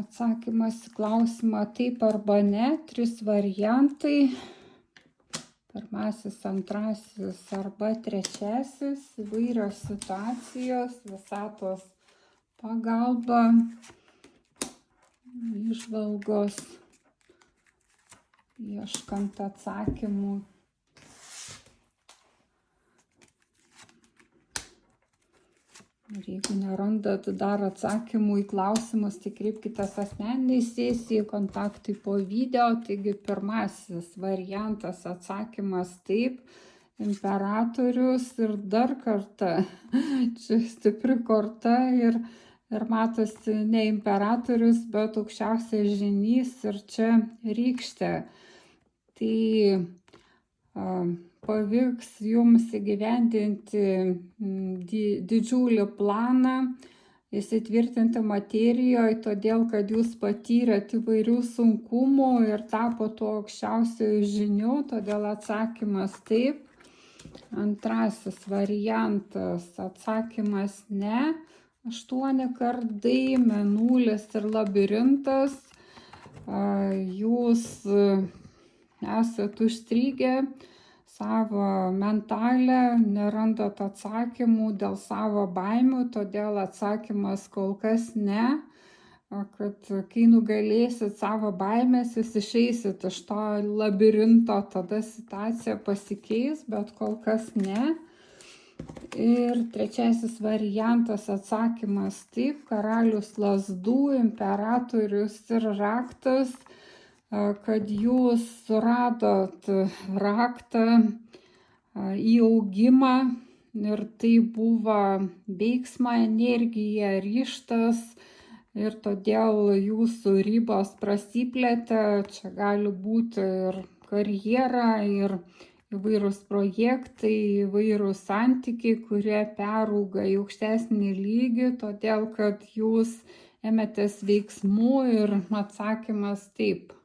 Atsakymas į klausimą taip arba ne, 3 variantai. Pirmasis, antrasis arba trečiasis, įvairios situacijos, visatos pagalba, įžvalgos, ieškant atsakymų. Ir jeigu nerandat dar atsakymų į klausimus, tai kreipkitės asmeniniai sesijai, kontaktai po video. Taigi pirmasis variantas, atsakymas taip, imperatorius ir dar kartą, čia stipri korta ir matosi ne imperatorius, bet aukščiausias žynys ir čia rykštė. Tai pavyks jums įgyvendinti didžiulį planą, įsitvirtinti materijoje, todėl kad jūs patyrėt įvairių sunkumų ir tapo tuo aukščiausiu žiniu, todėl atsakymas taip. Antrasis variantas, atsakymas ne, 8 kardai, mėnulis ir labirintas. Jūs esat užstrigę savo mentalę, nerandat atsakymų dėl savo baimių, todėl atsakymas kol kas ne, kad kai nugalėsit savo baimės, jūs išeisit iš to labirinto, tada situacija pasikeis, bet kol kas ne. Ir trečiasis variantas, atsakymas taip, karalius lazdų, imperatorius ir raktas, kad jūs suradot raktą į augimą ir tai buvo veiksmo energija, ryžtas ir todėl jūsų ribos prasiplėtė, čia gali būti ir karjera, ir įvairūs projektai, įvairūs santykiai, kurie perauga į aukštesnį lygį, todėl kad jūs ėmėtės veiksmų ir atsakymas taip.